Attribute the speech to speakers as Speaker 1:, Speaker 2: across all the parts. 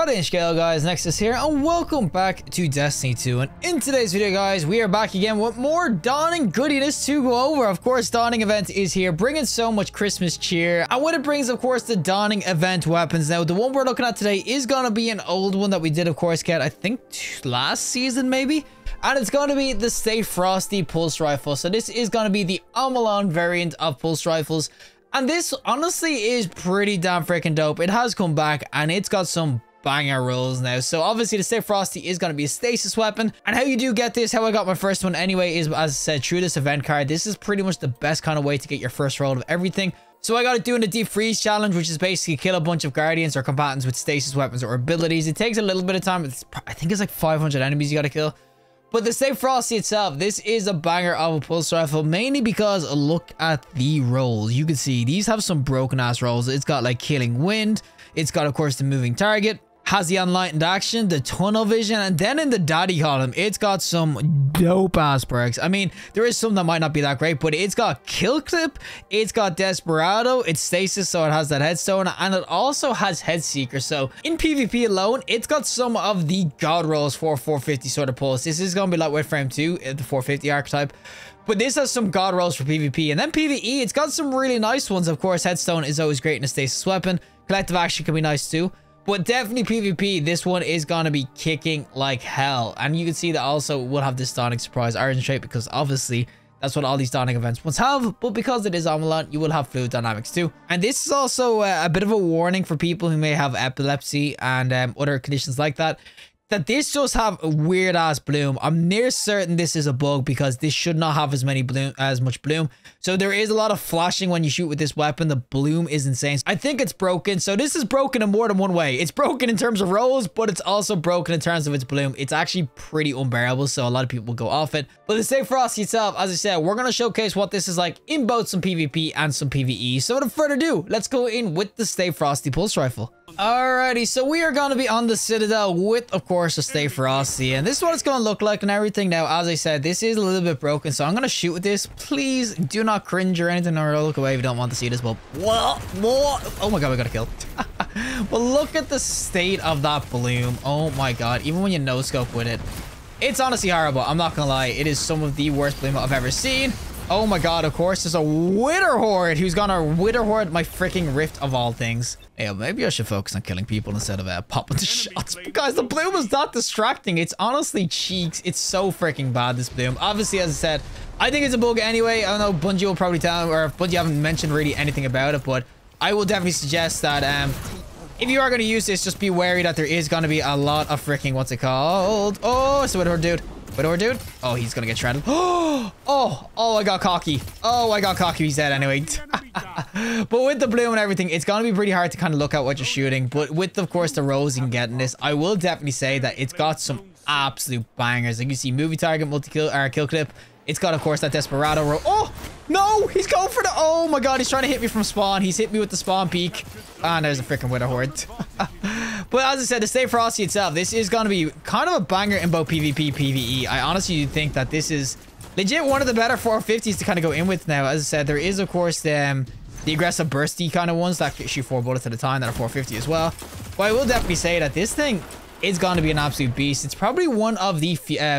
Speaker 1: Cut in scale, guys. Nexas here, and welcome back to Destiny 2. And in today's video, guys, we are back again with more dawning goodiness to go over. Of course, dawning event is here, bringing so much Christmas cheer. And what it brings, of course, the dawning event weapons. Now, the one we're looking at today is gonna be an old one that we did, of course, get I think last season, maybe. And it's going to be the Stay Frosty pulse rifle. So this is going to be the Amalon variant of pulse rifles. And this honestly is pretty damn freaking dope. It has come back and it's got some banger rolls now. So obviously the Stay Frosty is going to be a stasis weapon. And how you do get this, how I got my first one anyway, is as I said, through this event card. This is pretty much the best kind of way to get your first roll of everything. So I got it doing the deep freeze challenge, which is basically kill a bunch of guardians or combatants with stasis weapons or abilities. It takes a little bit of time. I think it's like 500 enemies you got to kill. But the Stay Frosty itself, this is a banger of a pulse rifle, mainly because look at the rolls. You can see these have some broken ass rolls. It's got like killing wind. It's got, of course, the moving target. Has the enlightened action, the tunnel vision, and then in the daddy column, it's got some dope ass perks. I mean, there is some that might not be that great, but it's got kill clip, it's got desperado, it's stasis, so it has that headstone, and it also has head seeker. So in PvP alone, it's got some of the god rolls for 450 sort of pulse. This is gonna be lightweight frame 2, the 450 archetype. But this has some god rolls for PvP. And then PvE, it's got some really nice ones. Of course, headstone is always great in a stasis weapon. Collective action can be nice too. But definitely PvP, this one is going to be kicking like hell. And you can see that also will have this dawning surprise origin trait, because obviously that's what all these dawning events must have. But because it is Amalon, you will have fluid dynamics too. And this is also a bit of a warning for people who may have epilepsy and other conditions like that. That this does have a weird ass bloom. I'm near certain this is a bug, because this should not have as much bloom. So there is a lot of flashing when you shoot with this weapon. The bloom is insane. I think it's broken. So this is broken in more than one way. It's broken in terms of rolls, but it's also broken in terms of its bloom. It's actually pretty unbearable, so a lot of people will go off it. But the Stay Frosty itself, as I said, we're going to showcase what this is like in both some PvP and some PvE. So without further ado, let's go in with the Stay Frosty pulse rifle. Alrighty, so we are going to be on the Citadel with, of course, the Stay Frosty, and this is what it's going to look like and everything. Now, as I said, this is a little bit broken, so I'm going to shoot with this. Please do not cringe or anything, or look away if you don't want to see this. But what? Oh my god, we got a kill. But look at the state of that bloom. Oh my god, even when you no scope with it, it's honestly horrible. I'm not gonna lie, it is some of the worst bloom I've ever seen. Oh my god, of course, there's a Wither Horde who's gonna Wither Horde my freaking rift of all things. Yeah, maybe I should focus on killing people instead of popping the shots. But guys, the bloom is not distracting. It's honestly cheeks. It's so freaking bad, this bloom. Obviously, as I said, I think it's a bug anyway. I don't know, Bungie will probably tell, or if Bungie haven't mentioned really anything about it, but I will definitely suggest that if you are going to use this, just be wary that there is going to be a lot of freaking, what's it called? Oh, it's a Wither Horde dude. Wither dude? Oh, he's gonna get shredded. Oh, I got cocky. Oh, I got cocky. He's dead anyway. But with the bloom and everything, it's gonna be pretty hard to kind of look at what you're shooting. But with, of course, the rolls you can get in this, I will definitely say that it's got some absolute bangers. Like you see, movie target, multi-kill, kill clip. It's got, of course, that desperado roll. Oh, no, he's going for the... Oh my god, he's trying to hit me from spawn. He's hit me with the spawn peak. And there's a freaking Wither Horde. But as I said, the Stay Frosty itself, this is going to be kind of a banger in both PvP, PvE. I honestly think that this is legit one of the better 450s to kind of go in with now. As I said, there is, of course, the aggressive bursty kind of ones that shoot 4 bullets at a time that are 450 as well. But I will definitely say that this thing is going to be an absolute beast. It's probably one of the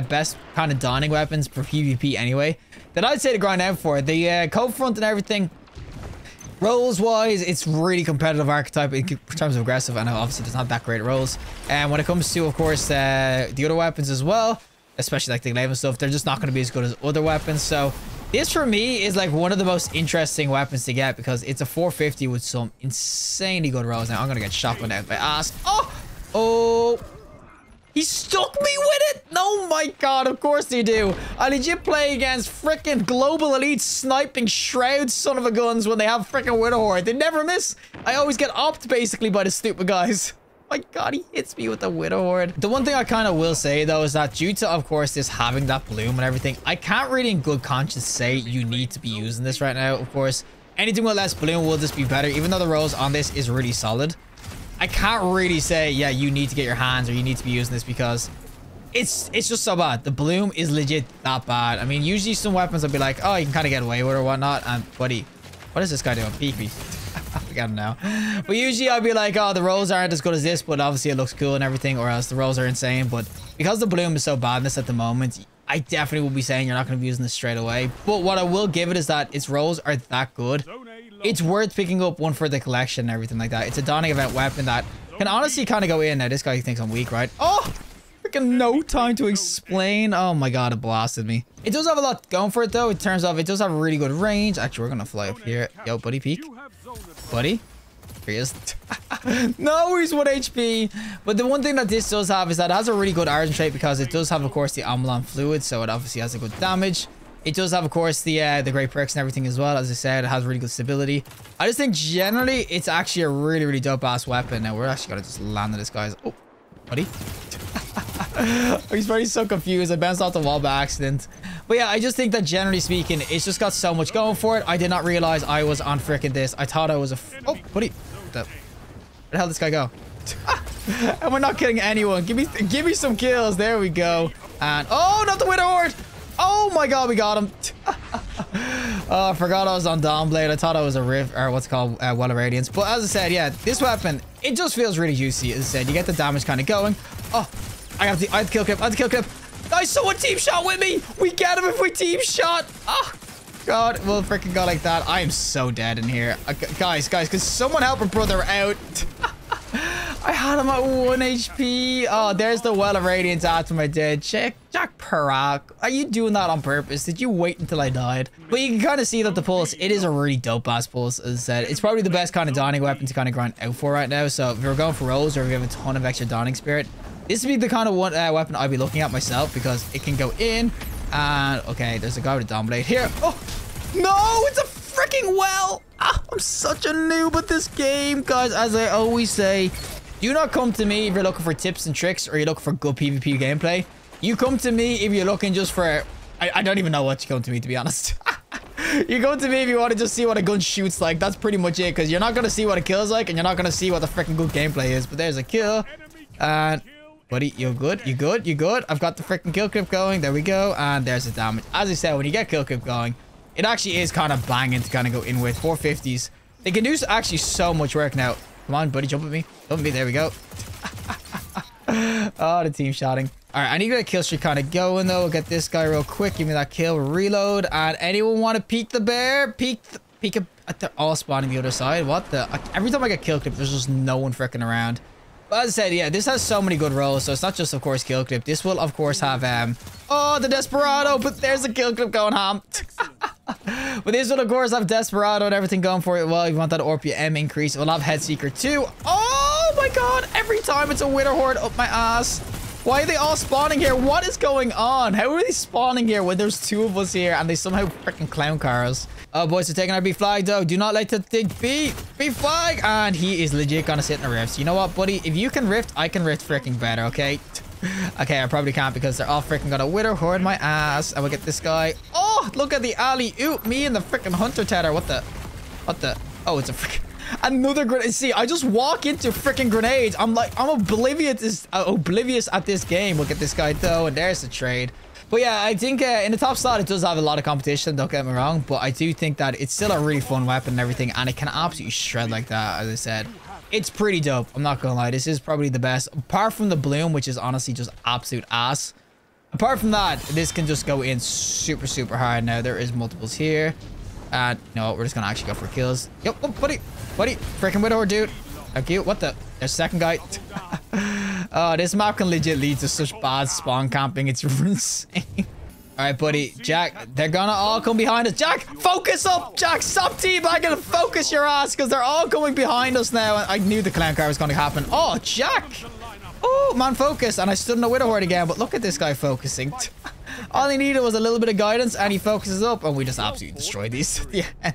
Speaker 1: best kind of dawning weapons for PvP anyway, that I'd say to grind out for. The coat front and everything, rolls wise, it's really competitive archetype in terms of aggressive. I know obviously there's not that great rolls. And when it comes to, of course, the other weapons as well, especially like the glaive and stuff, they're just not going to be as good as other weapons. So this for me is like one of the most interesting weapons to get, because it's a 450 with some insanely good rolls. Now I'm going to get shotgunned out by ass. Oh, he stuck me with it. Oh my god, of course they do. I legit play against freaking global elite sniping shroud son of a guns when they have freaking Wither Horde. They never miss. I always get opped basically by the stupid guys. My god, he hits me with the Wither Horde. The one thing I kind of will say though is that due to, of course, this having that bloom and everything, I can't really in good conscience say you need to be using this right now. Of course, anything with less bloom will just be better, even though the rolls on this is really solid. I can't really say, yeah, you need to get your hands or you need to be using this, because it's just so bad. The bloom is legit that bad. I mean, usually some weapons will be like, oh, you can kind of get away with it or whatnot. And buddy, what is this guy doing? Peek me. don't know. But usually I'd be like, oh, the rolls aren't as good as this, but obviously it looks cool and everything, or else the rolls are insane. But because the bloom is so badness at the moment, I definitely will be saying you're not going to be using this straight away. But what I will give it is that its rolls are that good. It's worth picking up one for the collection and everything like that. It's a Dawning Event weapon that can honestly kind of go in. Now, this guy thinks I'm weak, right? Oh, freaking no time to explain. Oh my God, it blasted me. It does have a lot going for it, though, in terms of it does have a really good range. Actually, we're going to fly up here. Yo, buddy, peek. Buddy. Here he is. No, he's 1 HP. But the one thing that this does have is that it has a really good Argent trait because it does have, of course, the Amalon Fluid. So it obviously has a good damage. It does have, of course, the great perks and everything as well. As I said, it has really good stability. I just think generally it's actually a really, really dope ass weapon. Now we're actually going to just land on this guy's. Oh, buddy. He's probably so confused. I bounced off the wall by accident. But yeah, I just think that generally speaking, it's just got so much going for it. I did not realize I was on frickin' this. I thought I was a... Oh, buddy. Where the hell did this guy go? And we're not killing anyone. Give me some kills. There we go. And... Oh, not the Wither Horde. Oh my God, we got him. Oh, I forgot I was on Dawnblade. I thought I was a Rift, or what's it called, Well of Radiance. But as I said, yeah, this weapon, it just feels really juicy. As I said, you get the damage kind of going. Oh, I have to kill clip. I have to kill clip. Guys, someone team shot with me. We get him if we team shot. Oh, God, we'll freaking go like that. I am so dead in here. Guys, could someone help a brother out? I had him at 1 HP. Oh, there's the Well of Radiance after my dead. Jack Parak. Are you doing that on purpose? Did you wait until I died? But you can kind of see that the pulse, it is a really dope ass pulse. As I said, it's probably the best kind of Dawning weapon to kind of grind out for right now. So if you're going for rolls or if you have a ton of extra Dawning Spirit, this would be the kind of weapon I'd be looking at myself because it can go in. And okay, there's a guy with a Dawnblade here. Oh, no, it's a freaking well. Ah, I'm such a noob at this game, guys. As I always say, do not come to me if you're looking for tips and tricks or you're looking for good PvP gameplay. You come to me if you're looking just for... I don't even know what you come to me, to be honest. You come to me if you want to just see what a gun shoots like. That's pretty much it, because you're not going to see what a kill is like, and you're not going to see what the freaking good gameplay is. But there's a kill. And... Buddy, you're good. You good? You good? I've got the freaking kill clip going. There we go. And there's the damage. As I said, when you get kill clip going, it actually is kind of banging to kind of go in with 450s. They can do actually so much work now. Come on, buddy, jump at me. Jump at me. There we go. Oh, the team shotting. All right, I need to get a kill streak kind of going, though. We'll get this guy real quick. Give me that kill. Reload. And anyone want to peek the bear? Peek. They're all spawning the other side. What the? Every time I get kill clip, there's just no one freaking around. But as I said, yeah, this has so many good rolls. So it's not just, of course, kill clip. This will, of course, have... Oh, the Desperado. But there's a kill clip going ham. But this will, of course, have Desperado and everything going for it. Well, you want that RPM increase. It will have Head Seeker too. Oh my God. Every time it's a Wither Horde up my ass. Why are they all spawning here? What is going on? How are they spawning here when there's two of us here and they somehow freaking clown cars? Oh, boys, they're taking our B flag, though. Do not let the thing B flag. And he is legit gonna sit in a rift. So you know what, buddy? If you can rift, I can rift freaking better, okay? Okay, I probably can't because they're all freaking gonna Wither Horde my ass. And we'll get this guy. Oh, look at the alley. Ooh, me and the freaking Hunter Tether. What the? Oh, it's a freaking... Another grenade. See, I just walk into freaking grenades. I'm oblivious at this game. Look at this guy, though. And there's the trade. But yeah, I think in the top slot, it does have a lot of competition. Don't get me wrong. But I do think that it's still a really fun weapon and everything. And it can absolutely shred like that, as I said. It's pretty dope. I'm not going to lie. This is probably the best. Apart from the bloom, which is honestly just absolute ass. Apart from that, this can just go in super, super hard. Now, there is multiples here. No, we're just going to actually go for kills. Yep, oh, buddy. Freaking Widower, dude. Thank you. What the? There's a second guy. Oh, this map can legit lead to such bad spawn camping. It's insane. All right, buddy. Jack, they're gonna all come behind us. Jack, focus up. Jack, stop teabagging and focus your ass because they're all coming behind us now. I knew the clown car was going to happen. Oh, Jack. Oh, man, focus. And I stood in the Widow Horde again, but look at this guy focusing. All he needed was a little bit of guidance and he focuses up and we just absolutely destroyed these at the end.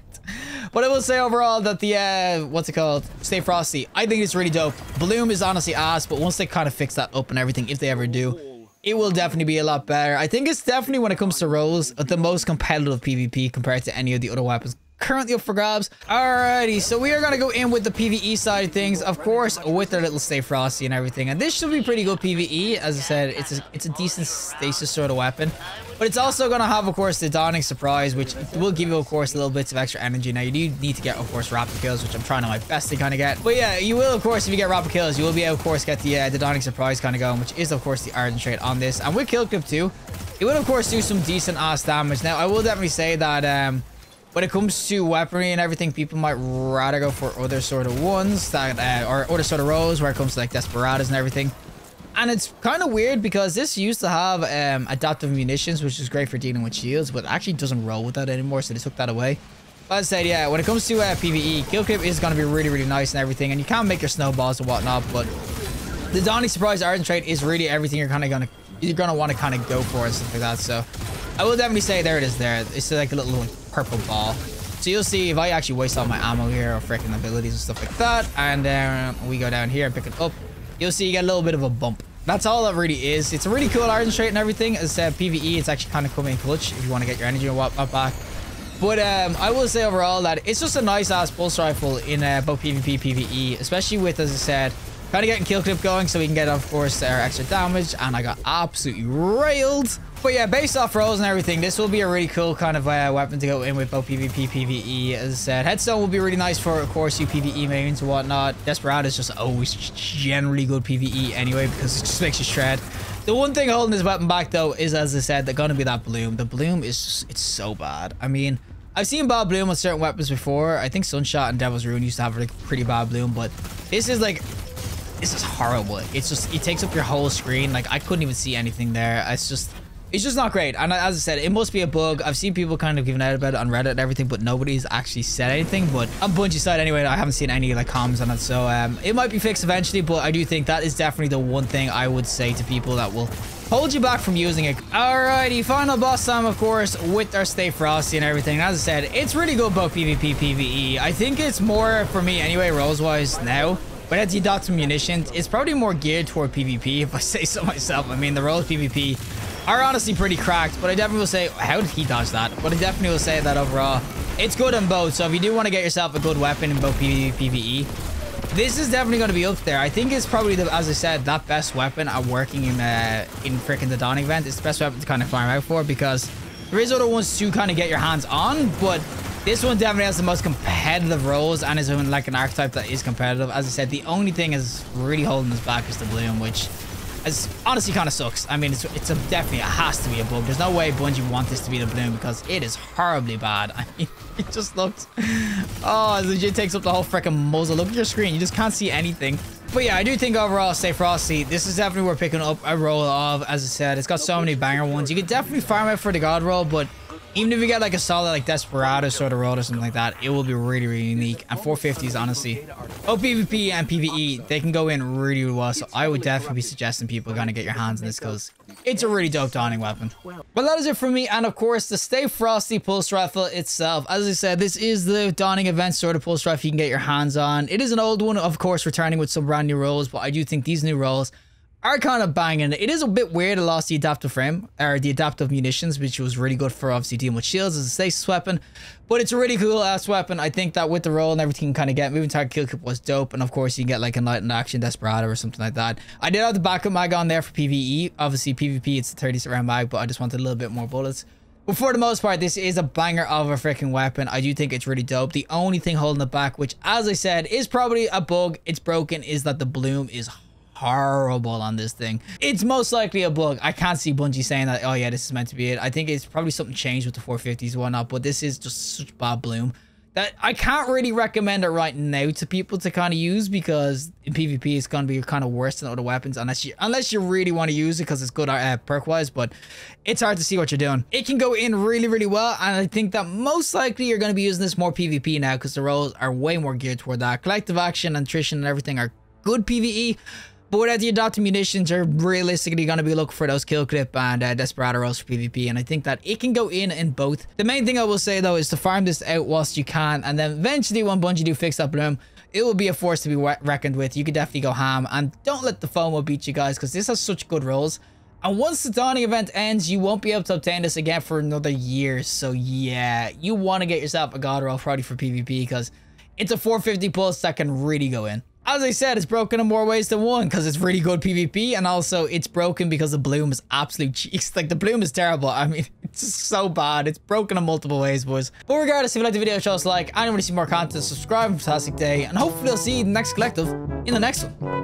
Speaker 1: But I will say overall that the, what's it called? Stay Frosty. I think it's really dope. Bloom is honestly ass, but once they kind of fix that up and everything, if they ever do, it will definitely be a lot better. I think it's definitely, when it comes to rolls, the most competitive PvP compared to any of the other weapons currently up for grabs. Alrighty, so we are going to go in with the PvE side of things, of course, with their little Stay Frosty and everything. And this should be pretty good PvE. As I said, it's a decent stasis sort of weapon. But it's also going to have, of course, the Dawning Surprise, which will give you, of course, little bits of extra energy. Now, you do need to get, of course, rapid kills, which I'm trying my best to kind of get. But yeah, you will, of course, if you get rapid kills, you will be able, of course, get the Dawning Surprise kind of going, which is, of course, the Ardent trait on this. And with Kill Clip too, it will, of course, do some decent ass damage. Now, I will definitely say that when it comes to weaponry and everything, people might rather go for other sort of ones that, or other sort of roles where it comes to like Desperados and everything. And it's kind of weird because this used to have adaptive munitions, which is great for dealing with shields, but it actually doesn't roll with that anymore, so they took that away. But as I said, yeah, when it comes to PvE, Kill Clip is going to be really, really nice and everything, and you can make your snowballs and whatnot, but the Dawning Surprise Ardent trait is really everything you're kind of going to want to kind of go for and stuff like that. So I will definitely say there it is there. It's like a little purple ball. So you'll see if I actually waste all my ammo here or freaking abilities and stuff like that, and we go down here and pick it up, you'll see you get a little bit of a bump. That's all it really is. It's a really cool Ardent trait and everything. As I said, PvE, it's actually kind of coming in clutch if you want to get your energy and whatnot back. But I will say overall that it's just a nice ass pulse rifle in both PvP, PvE, especially with, as I said, kind of getting Kill Clip going so we can get, of course, our extra damage. And I got absolutely railed. But yeah, based off rolls and everything, this will be a really cool kind of weapon to go in with both PvP, PvE. As I said, Headstone will be really nice for, of course, you PvE mains and whatnot. Desperado is just always generally good PvE anyway because it just makes you shred. The one thing holding this weapon back, though, is, as I said, they're going to be that bloom. The bloom is just, it's so bad. I mean, I've seen bad bloom on certain weapons before. I think Sunshot and Devil's Rune used to have like pretty bad bloom, but this is like, this is horrible. It's just, it takes up your whole screen. Like, I couldn't even see anything there. It's just not great. And as I said, it must be a bug. I've seen people kind of giving out about it on Reddit and everything, but nobody's actually said anything. But on Bungie's side anyway, I haven't seen any like comments on it. So it might be fixed eventually, but I do think that is definitely the one thing I would say to people that will hold you back from using it. Alrighty, final boss time, of course, with our Stay Frosty and everything. And as I said, it's really good both PvP, PvE. I think it's more, for me anyway, roles-wise now. But as you adopt some munitions, it's probably more geared toward PvP, if I say so myself. I mean, the roles PvP are honestly pretty cracked, but I definitely will say, how did he dodge that? But I definitely will say that overall, it's good on both. So if you do want to get yourself a good weapon in both PvP, PvE, this is definitely going to be up there. I think it's probably, as I said, that best weapon at working in freaking the Dawning event. It's the best weapon to kind of farm out for because there is other ones to kind of get your hands on, but this one definitely has the most competitive roles and is like an archetype that is competitive. As I said, the only thing is really holding us back is the bloom, which is honestly kind of sucks. I mean, it's definitely, it has to be a bug. There's no way Bungie want this to be the bloom because it is horribly bad. I mean, it just looks, oh, it legit takes up the whole freaking muzzle. Look at your screen. You just can't see anything. But yeah, I do think overall, Stay Frosty, this is definitely worth picking up a roll of. As I said, it's got so many banger ones. You could definitely farm out for the God roll, but even if you get like a solid like Desperado sort of roll or something like that, it will be really, really unique. And 450s, honestly, both PvP and PvE, they can go in really, really well. So I would definitely be suggesting people kind of get your hands on this because it's a really dope Dawning weapon. But that is it from me. And of course, the Stay Frosty pulse rifle itself. As I said, this is the Dawning event sort of pulse rifle you can get your hands on. It is an old one, of course, returning with some brand new rolls, but I do think these new rolls are kind of banging. It is a bit weird it lost the adaptive frame, or the adaptive munitions, which was really good for obviously dealing with shields as a stasis weapon, but it's a really cool ass weapon. I think that with the roll and everything you can kind of get, moving target kill clip was dope, and of course you can get like a night in action Desperado or something like that. I did have the backup mag on there for PvE. Obviously PvP it's the 30 round mag, but I just wanted a little bit more bullets. But for the most part, this is a banger of a freaking weapon. I do think it's really dope. The only thing holding it back, which as I said is probably a bug, it's broken, is that the bloom is horrible on this thing. It's most likely a bug. I can't see Bungie saying that, oh yeah, this is meant to be it. I think it's probably something changed with the 450s and whatnot, but this is just such bad bloom that I can't really recommend it right now to people to kind of use, because in PvP it's going to be kind of worse than other weapons unless you really want to use it because it's good perk wise, but it's hard to see what you're doing. It can go in really, really well, and I think that most likely you're going to be using this more PvP now because the roles are way more geared toward that. Collective action and attrition and everything are good PvE, but without the adaptive munitions, you're realistically going to be looking for those kill clip and Desperado rolls for PvP, and I think that it can go in both. The main thing I will say though is to farm this out whilst you can, and then eventually when Bungie do fix that bloom, it will be a force to be reckoned with. You could definitely go ham, and don't let the FOMO beat you guys because this has such good rolls. And once the Dawning event ends, you won't be able to obtain this again for another year. So yeah, you want to get yourself a God roll probably for PvP because it's a 450 pulse that can really go in. As I said, it's broken in more ways than one because it's really good PvP, and also it's broken because the bloom is absolute cheeks. Like, the bloom is terrible. I mean, it's just so bad. It's broken in multiple ways, boys. But regardless, if you like the video, show us a like. And if you want to see more content, subscribe. Fantastic day. And hopefully I'll see you in the next collective in the next one.